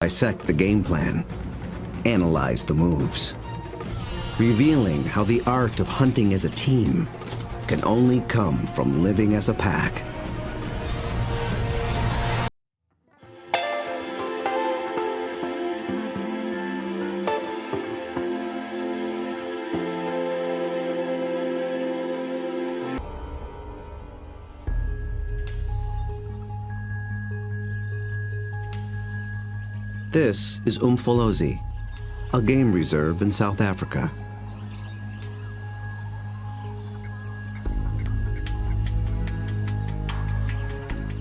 Dissect the game plan, analyze the moves, revealing how the art of hunting as a team can only come from living as a pack. This is Umfolozi, a game reserve in South Africa.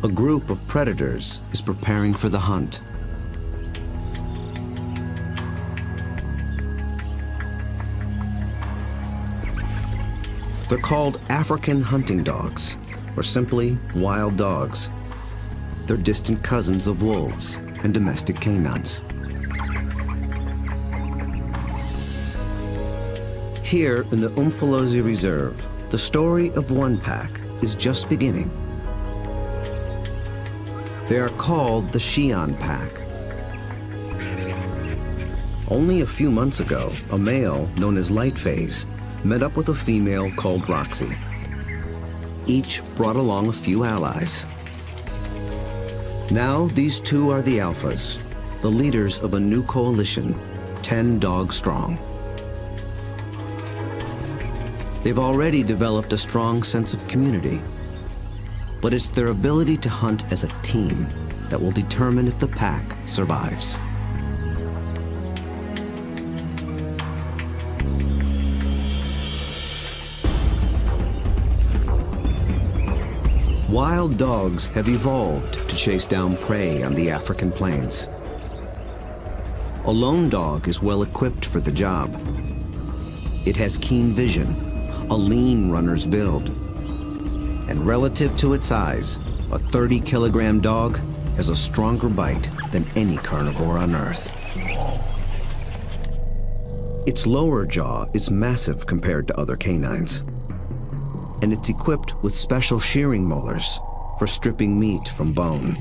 A group of predators is preparing for the hunt. They're called African hunting dogs, or simply wild dogs. They're distant cousins of wolves and domestic canines. Here in the Umfolozi Reserve, the story of one pack is just beginning. They are called the Xi'an Pack. Only a few months ago, a male known as Light Phase met up with a female called Roxy. Each brought along a few allies. Now these two are the alphas, the leaders of a new coalition, 10 dogs strong. They've already developed a strong sense of community, but it's their ability to hunt as a team that will determine if the pack survives. Wild dogs have evolved to chase down prey on the African plains. A lone dog is well equipped for the job. It has keen vision, a lean runner's build, and relative to its size, a 30-kilogram dog has a stronger bite than any carnivore on Earth. Its lower jaw is massive compared to other canines, and it's equipped with special shearing molars for stripping meat from bone.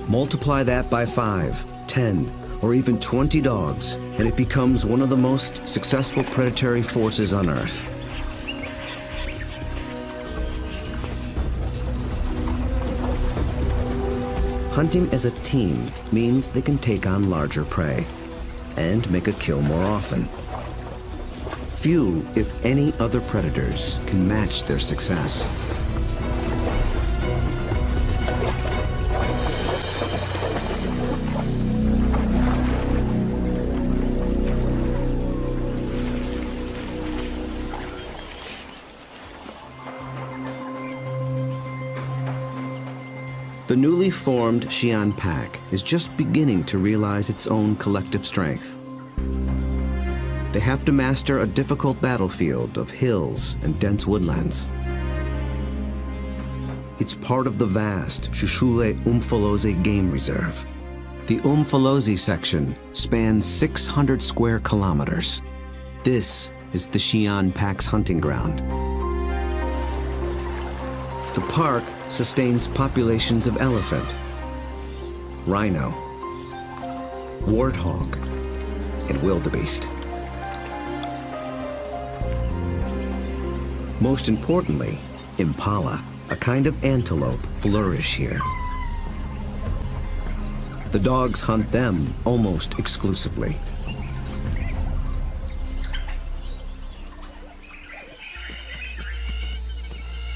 Multiply that by 5, 10, or even 20 dogs, and it becomes one of the most successful predatory forces on Earth. Hunting as a team means they can take on larger prey and make a kill more often. Few, if any, other predators can match their success. The newly formed Xi'an Pack is just beginning to realize its own collective strength. They have to master a difficult battlefield of hills and dense woodlands. It's part of the vast Shushule Umfolozi Game Reserve. The Umfolozi section spans 600 square kilometers. This is the Xi'an Pack's hunting ground. The park sustains populations of elephant, rhino, warthog, and wildebeest. Most importantly, impala, a kind of antelope, flourish here. The dogs hunt them almost exclusively.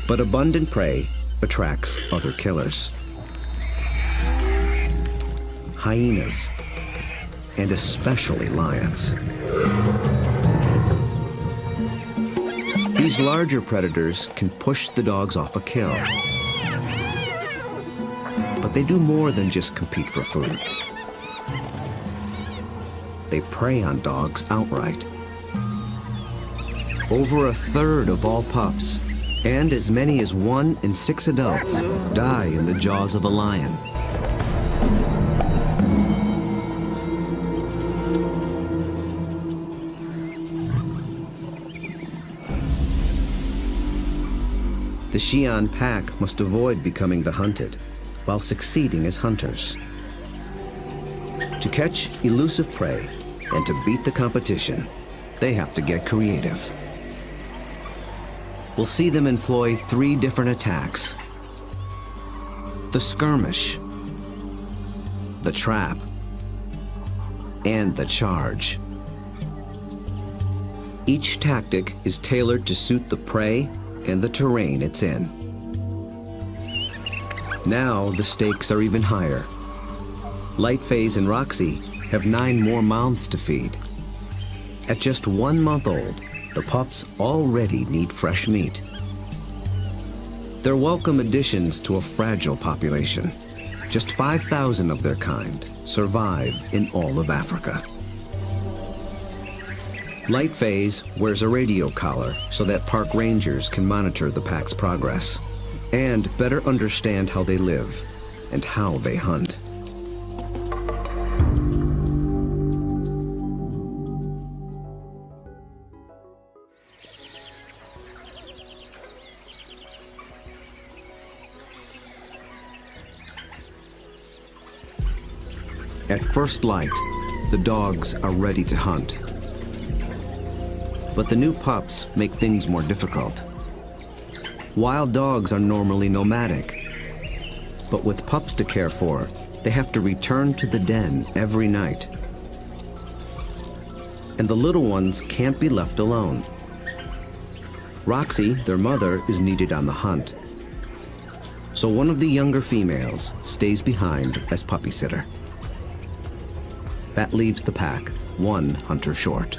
But abundant prey attracts other killers. Hyenas, and especially lions. These larger predators can push the dogs off a kill. But they do more than just compete for food. They prey on dogs outright. Over a third of all pups, and as many as 1 in 6 adults, die in the jaws of a lion. The Xi'an Pack must avoid becoming the hunted, while succeeding as hunters. To catch elusive prey and to beat the competition, they have to get creative. We'll see them employ 3 different attacks: the skirmish, the trap, and the charge. Each tactic is tailored to suit the prey and the terrain it's in. Now the stakes are even higher. Lightphase and Roxy have 9 more mouths to feed. At just 1 month old, the pups already need fresh meat. They're welcome additions to a fragile population. Just 5,000 of their kind survive in all of Africa. Lightphase wears a radio collar so that park rangers can monitor the pack's progress and better understand how they live and how they hunt. At first light, the dogs are ready to hunt. But the new pups make things more difficult. Wild dogs are normally nomadic, but with pups to care for, they have to return to the den every night. And the little ones can't be left alone. Roxy, their mother, is needed on the hunt. So one of the younger females stays behind as puppy sitter. That leaves the pack 1 hunter short.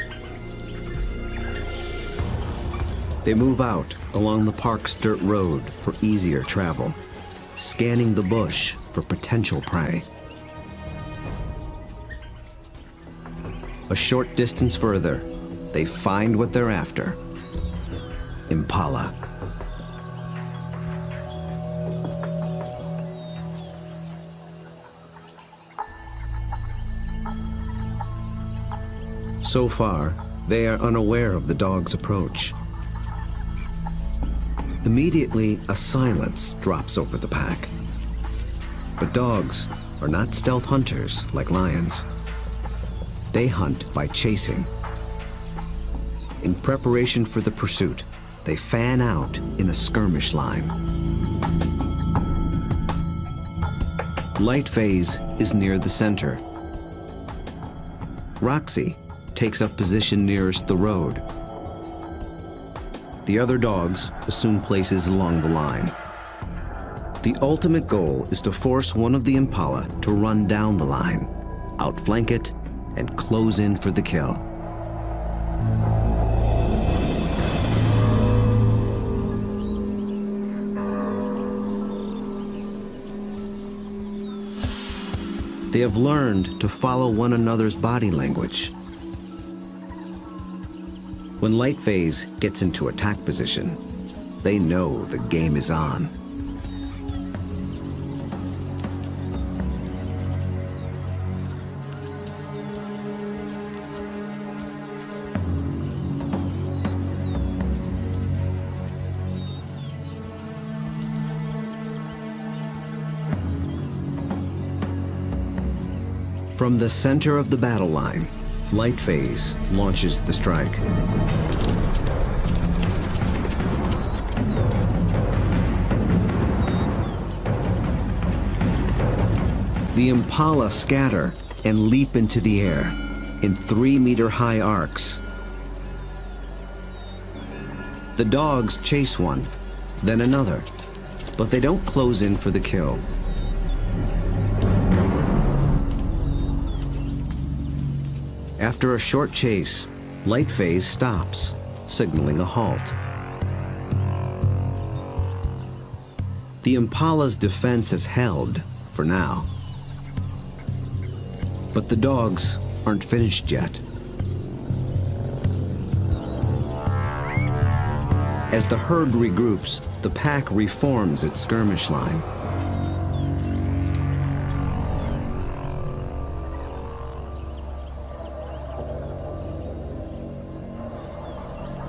They move out along the park's dirt road for easier travel, scanning the bush for potential prey. A short distance further, they find what they're after: impala. So far, they are unaware of the dog's approach. Immediately, a silence drops over the pack. But dogs are not stealth hunters like lions. They hunt by chasing. In preparation for the pursuit, they fan out in a skirmish line. Lightphase is near the center. Roxy takes up position nearest the road. The other dogs assume places along the line. The ultimate goal is to force one of the impala to run down the line, outflank it, and close in for the kill. They have learned to follow one another's body language. When Lightphase gets into attack position, they know the game is on. From the center of the battle line, Lightphase launches the strike. The impala scatter and leap into the air in 3-meter-high arcs. The dogs chase one, then another, but they don't close in for the kill. After a short chase, Lightphase stops, signaling a halt. The impala's defense is held for now. But the dogs aren't finished yet. As the herd regroups, the pack reforms its skirmish line.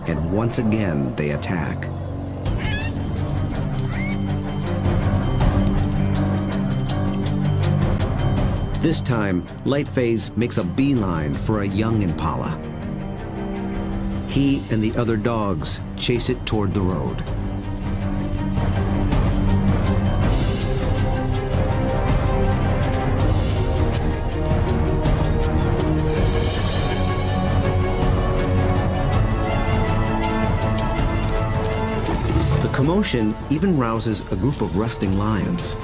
And once again, they attack. This time, Lightphase makes a beeline for a young impala. He and the other dogs chase it toward the road. The commotion even rouses a group of resting lions.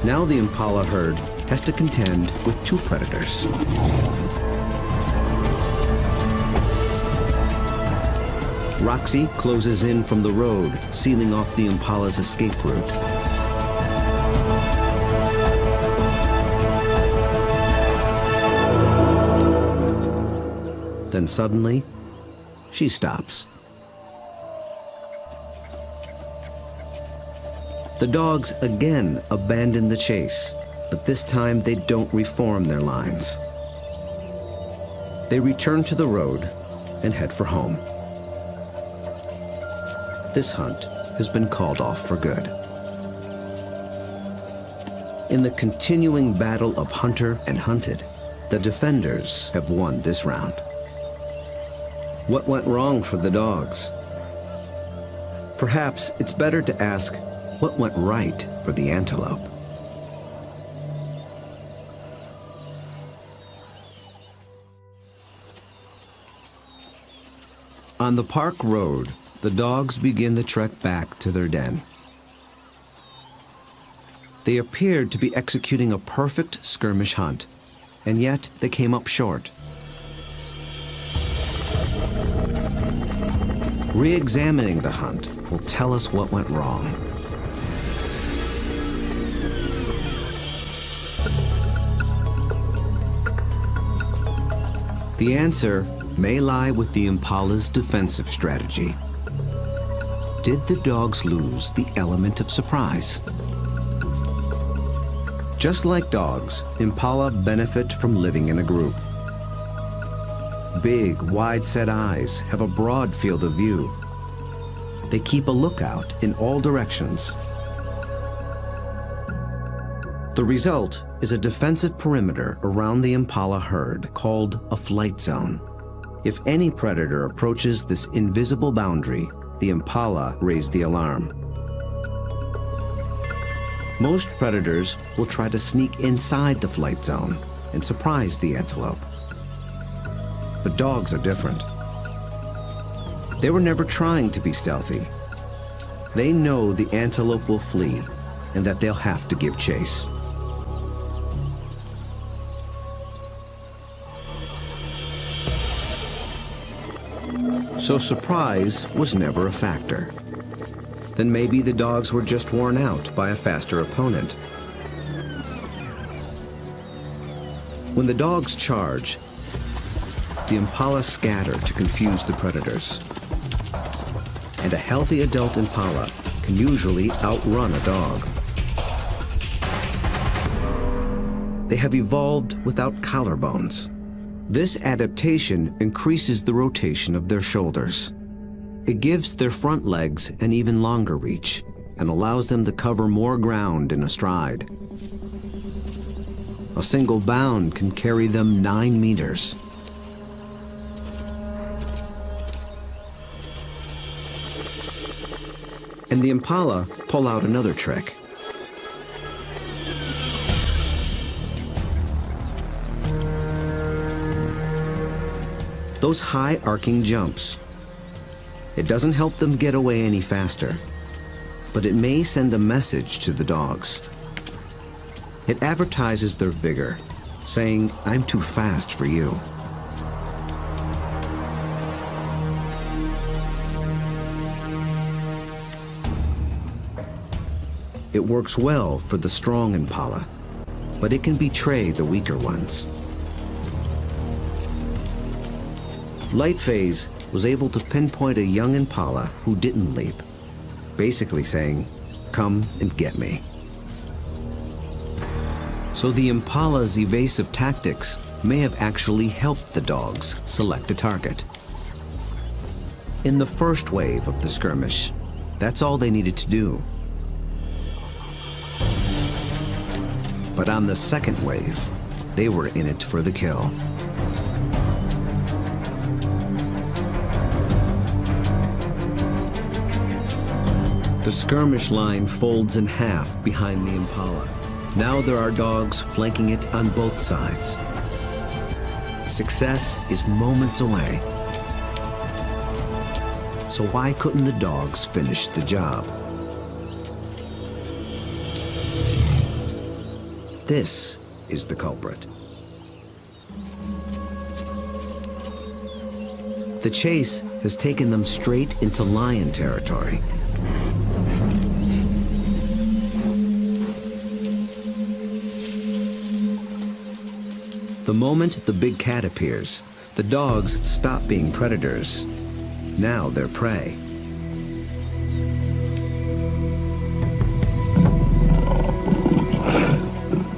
Now the impala herd has to contend with two predators. Roxy closes in from the road, sealing off the impala's escape route. Then suddenly, she stops. The dogs again abandon the chase, but this time they don't reform their lines. They return to the road and head for home. This hunt has been called off for good. In the continuing battle of hunter and hunted, the defenders have won this round. What went wrong for the dogs? Perhaps it's better to ask, what went right for the antelope? On the park road, the dogs begin the trek back to their den. They appeared to be executing a perfect skirmish hunt, and yet they came up short. Re-examining the hunt will tell us what went wrong. The answer may lie with the impala's defensive strategy. Did the dogs lose the element of surprise? Just like dogs, impala benefit from living in a group. Big, wide-set eyes have a broad field of view. They keep a lookout in all directions. The result is a defensive perimeter around the impala herd called a flight zone. If any predator approaches this invisible boundary, the impala raise the alarm. Most predators will try to sneak inside the flight zone and surprise the antelope. But dogs are different. They were never trying to be stealthy. They know the antelope will flee and that they'll have to give chase. So surprise was never a factor. Then maybe the dogs were just worn out by a faster opponent. When the dogs charge, the impala scatter to confuse the predators. And a healthy adult impala can usually outrun a dog. They have evolved without collarbones. This adaptation increases the rotation of their shoulders. It gives their front legs an even longer reach and allows them to cover more ground in a stride. A single bound can carry them 9 meters. And the impala pull out another trick. Those high arcing jumps. It doesn't help them get away any faster, but it may send a message to the dogs. It advertises their vigor, saying, "I'm too fast for you." It works well for the strong impala, but it can betray the weaker ones. Lightphase was able to pinpoint a young impala who didn't leap, basically saying, "Come and get me." So the impala's evasive tactics may have actually helped the dogs select a target. In the first wave of the skirmish, that's all they needed to do. But on the second wave, they were in it for the kill. The skirmish line folds in half behind the Impala. Now there are dogs flanking it on both sides. Success is moments away. So why couldn't the dogs finish the job? This is the culprit. The chase has taken them straight into lion territory. The moment the big cat appears, the dogs stop being predators. Now they're prey.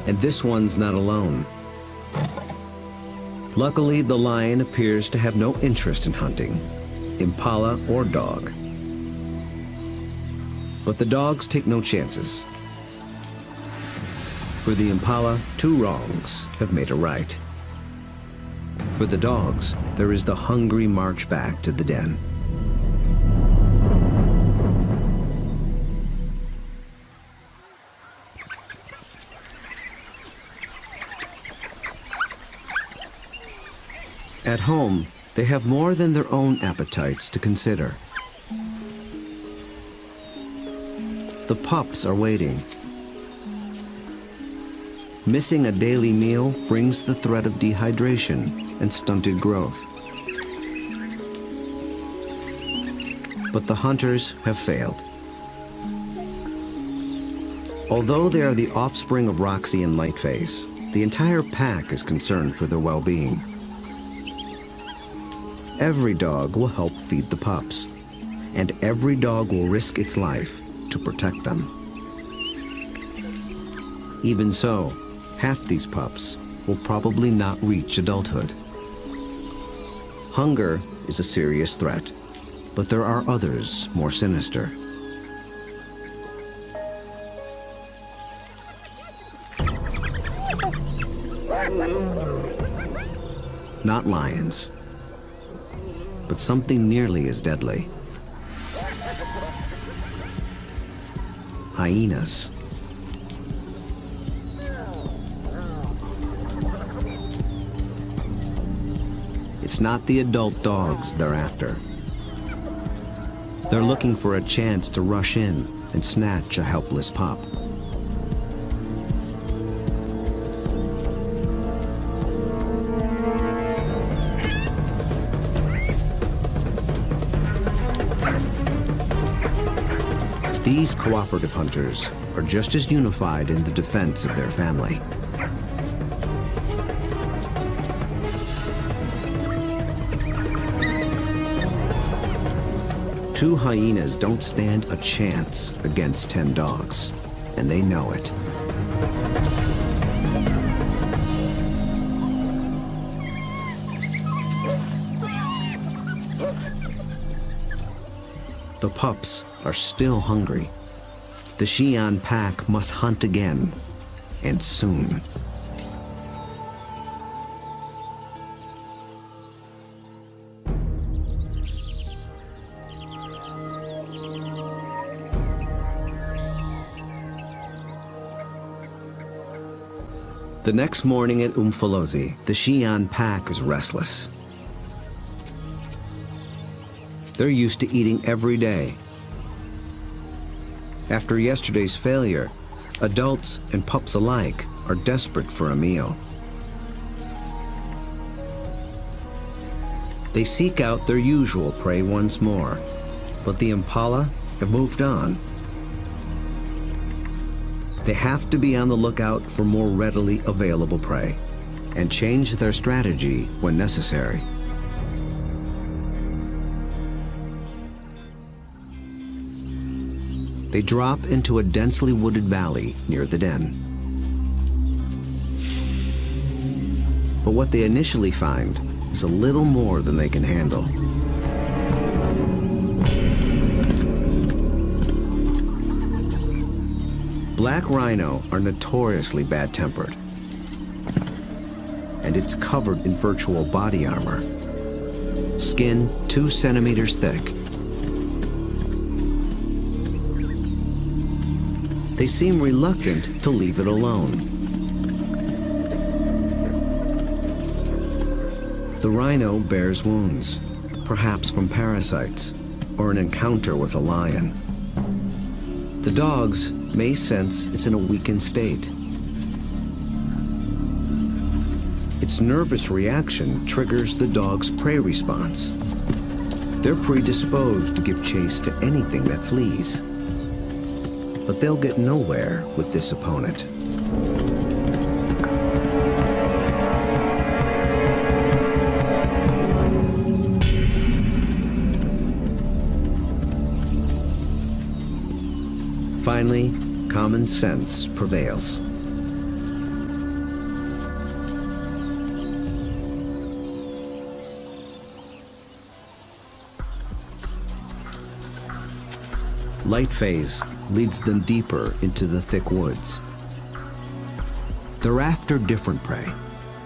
And this one's not alone. Luckily, the lion appears to have no interest in hunting, impala or dog. But the dogs take no chances. For the impala, 2 wrongs have made a right. For the dogs, there is the hungry march back to the den. At home, they have more than their own appetites to consider. The pups are waiting. Missing a daily meal brings the threat of dehydration and stunted growth. But the hunters have failed. Although they are the offspring of Roxy and Lightface, the entire pack is concerned for their well-being. Every dog will help feed the pups, and every dog will risk its life to protect them. Even so, half these pups will probably not reach adulthood. Hunger is a serious threat, but there are others more sinister. Not lions, but something nearly as deadly. Hyenas. It's not the adult dogs they're after. They're looking for a chance to rush in and snatch a helpless pup. These cooperative hunters are just as unified in the defense of their family. Two hyenas don't stand a chance against 10 dogs, and they know it. The pups are still hungry. The Xi'an pack must hunt again, and soon. The next morning at Umfolozi, the Xi'an pack is restless. They're used to eating every day. After yesterday's failure, adults and pups alike are desperate for a meal. They seek out their usual prey once more, but the impala have moved on. They have to be on the lookout for more readily available prey and change their strategy when necessary. They drop into a densely wooded valley near the den. But what they initially find is a little more than they can handle. Black rhino are notoriously bad-tempered, and it's covered in virtual body armor. Skin 2 centimeters thick. They seem reluctant to leave it alone. The rhino bears wounds, perhaps from parasites or an encounter with a lion. The dogs may sense it's in a weakened state. Its nervous reaction triggers the dog's prey response. They're predisposed to give chase to anything that flees. But they'll get nowhere with this opponent. Finally, common sense prevails. Light phase leads them deeper into the thick woods. They're after different prey,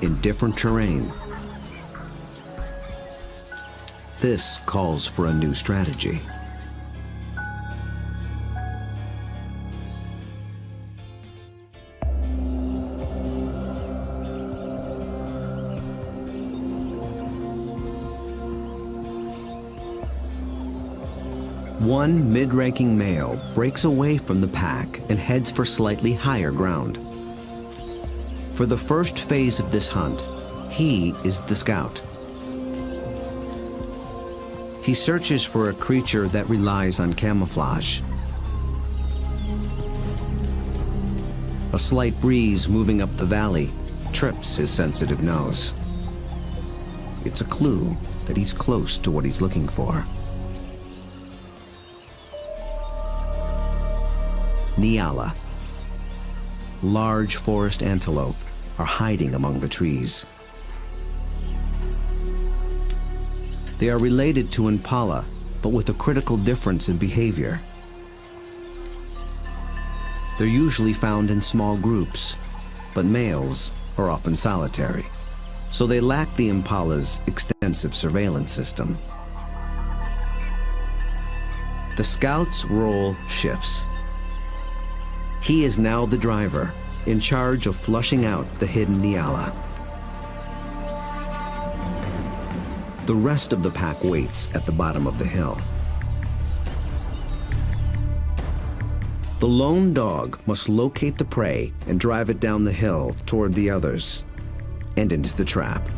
in different terrain. This calls for a new strategy. One mid-ranking male breaks away from the pack and heads for slightly higher ground. For the first phase of this hunt, he is the scout. He searches for a creature that relies on camouflage. A slight breeze moving up the valley trips his sensitive nose. It's a clue that he's close to what he's looking for. Nyala. Large forest antelope are hiding among the trees. They are related to impala, but with a critical difference in behavior. They're usually found in small groups, but males are often solitary, so they lack the impala's extensive surveillance system. The scout's role shifts. He is now the driver, in charge of flushing out the hidden Nyala. The rest of the pack waits at the bottom of the hill. The lone dog must locate the prey and drive it down the hill toward the others and into the trap.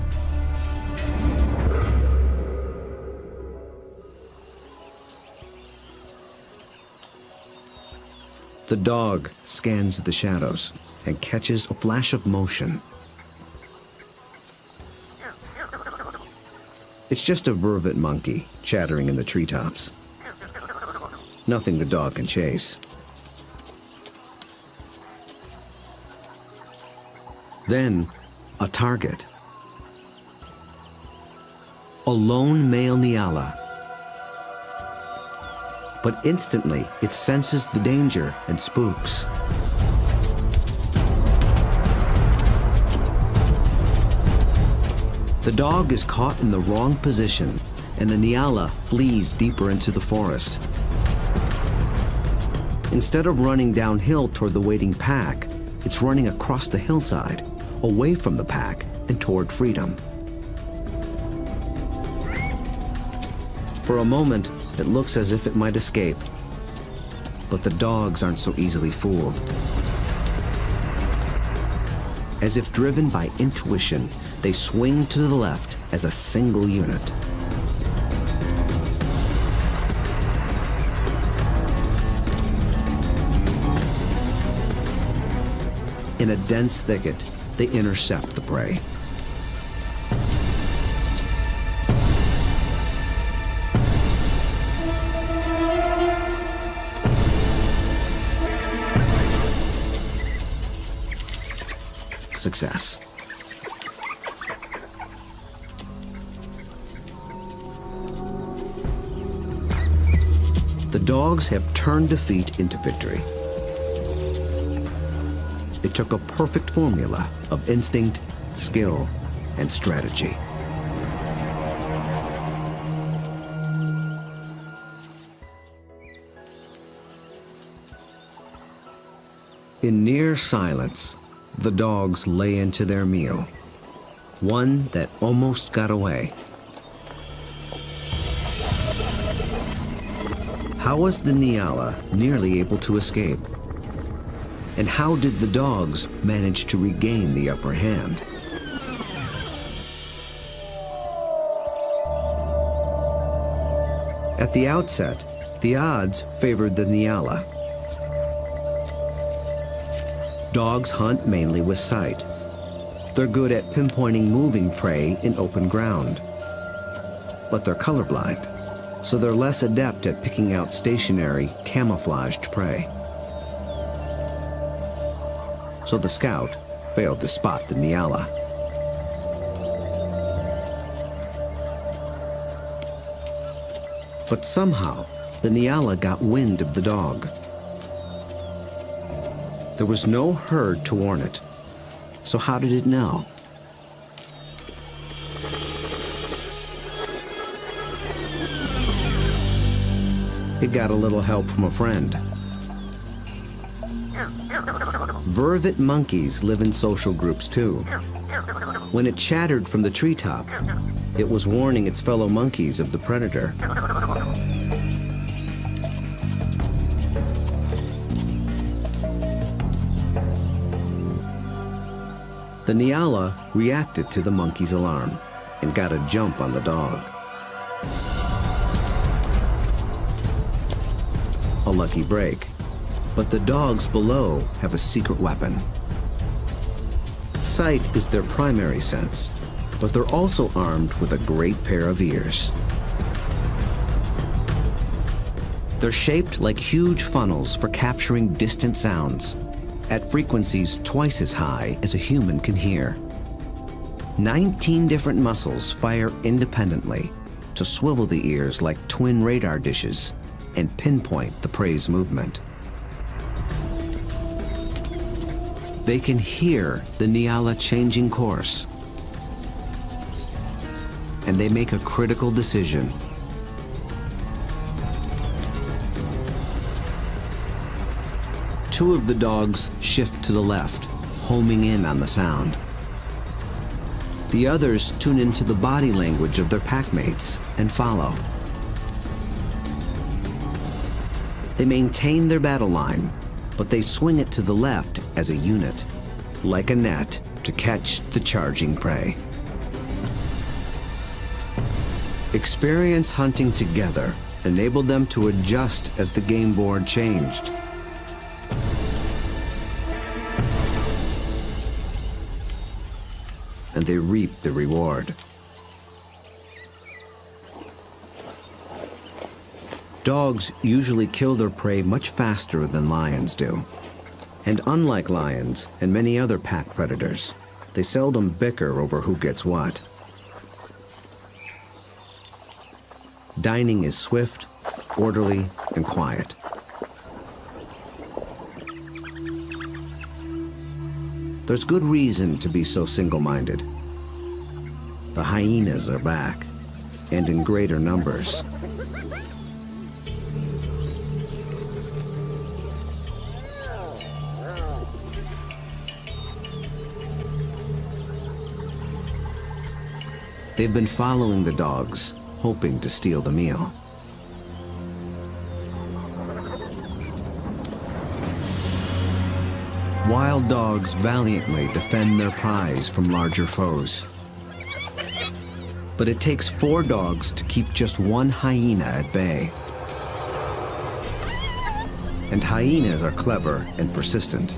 The dog scans the shadows and catches a flash of motion. It's just a vervet monkey chattering in the treetops. Nothing the dog can chase. Then, a target. A lone male Nyala. But instantly, it senses the danger and spooks. The dog is caught in the wrong position, and the Nyala flees deeper into the forest. Instead of running downhill toward the waiting pack, it's running across the hillside, away from the pack and toward freedom. For a moment, it looks as if it might escape, but the dogs aren't so easily fooled. As if driven by intuition, they swing to the left as a single unit. In a dense thicket, they intercept the prey. Success. The dogs have turned defeat into victory. It took a perfect formula of instinct, skill, and strategy. In near silence, the dogs lay into their meal, one that almost got away. How was the Nyala nearly able to escape? And how did the dogs manage to regain the upper hand? At the outset, the odds favored the Nyala. Dogs hunt mainly with sight. They're good at pinpointing moving prey in open ground. But they're colorblind, so they're less adept at picking out stationary, camouflaged prey. So the scout failed to spot the Nyala. But somehow, the Nyala got wind of the dog. There was no herd to warn it, so how did it know? It got a little help from a friend. Vervet monkeys live in social groups too. When it chattered from the treetop, it was warning its fellow monkeys of the predator. The Nyala reacted to the monkey's alarm and got a jump on the dog. A lucky break, but the dogs below have a secret weapon. Sight is their primary sense, but they're also armed with a great pair of ears. They're shaped like huge funnels for capturing distant sounds, at frequencies twice as high as a human can hear. 19 different muscles fire independently to swivel the ears like twin radar dishes and pinpoint the prey's movement. They can hear the Nyala changing course, and they make a critical decision. Two of the dogs shift to the left, homing in on the sound. The others tune into the body language of their packmates and follow. They maintain their battle line, but they swing it to the left as a unit, like a net to catch the charging prey. Experience hunting together enabled them to adjust as the game board changed. And they reaped the reward. Dogs usually kill their prey much faster than lions do. And unlike lions and many other pack predators, they seldom bicker over who gets what. Dining is swift, orderly, and quiet. There's good reason to be so single-minded. The hyenas are back, and in greater numbers. They've been following the dogs, hoping to steal the meal. Wild dogs valiantly defend their prize from larger foes. But it takes 4 dogs to keep just one hyena at bay. And hyenas are clever and persistent.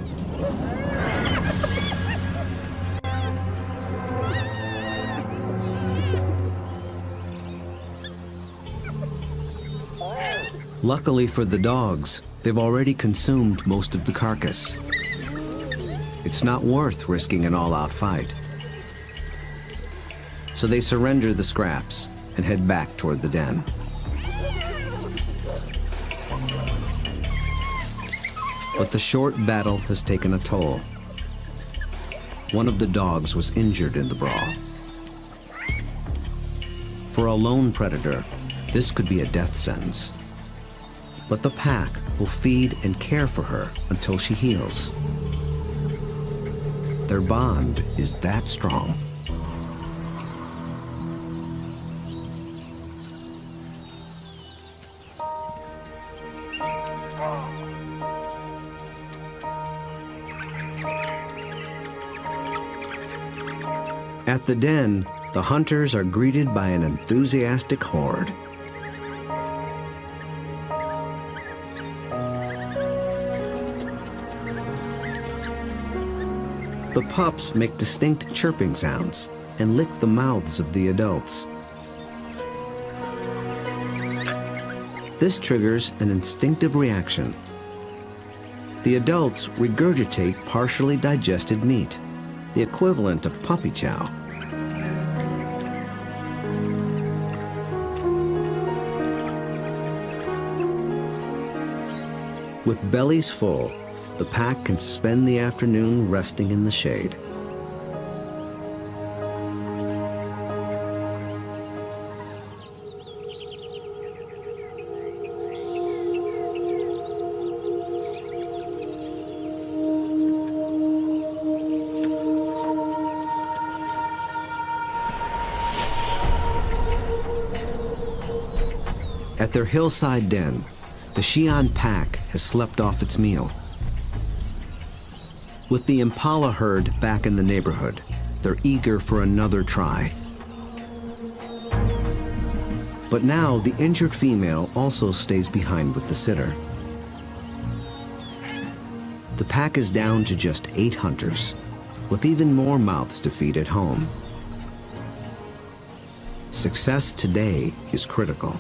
Luckily for the dogs, they've already consumed most of the carcass. It's not worth risking an all-out fight. So they surrender the scraps and head back toward the den. But the short battle has taken a toll. one of the dogs was injured in the brawl. For a lone predator, this could be a death sentence. But the pack will feed and care for her until she heals. Their bond is that strong. At the den, the hunters are greeted by an enthusiastic horde. The pups make distinct chirping sounds and lick the mouths of the adults. This triggers an instinctive reaction. The adults regurgitate partially digested meat, the equivalent of puppy chow. With bellies full, the pack can spend the afternoon resting in the shade. At their hillside den, the Xi'an pack has slept off its meal. With the impala herd back in the neighborhood, they're eager for another try. But now the injured female also stays behind with the sitter. The pack is down to just 8 hunters, with even more mouths to feed at home. Success today is critical.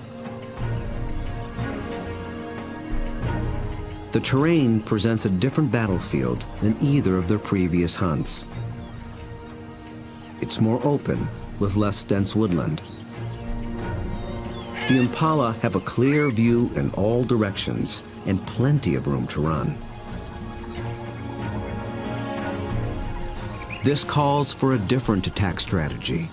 The terrain presents a different battlefield than either of their previous hunts. It's more open, with less dense woodland. The impala have a clear view in all directions and plenty of room to run. This calls for a different attack strategy.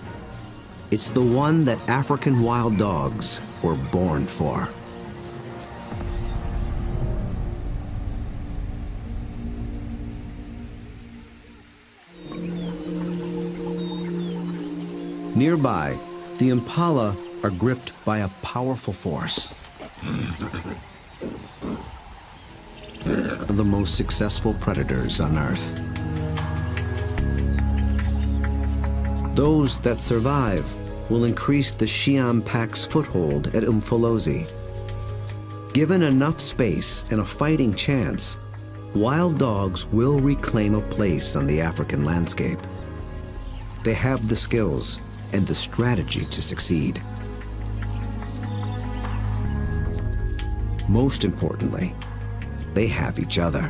It's the one that African wild dogs were born for. Nearby, the impala are gripped by a powerful force. The most successful predators on Earth. Those that survive will increase the Xi'an pack's foothold at Umfolozi. Given enough space and a fighting chance, wild dogs will reclaim a place on the African landscape. They have the skills and the strategy to succeed. Most importantly, they have each other.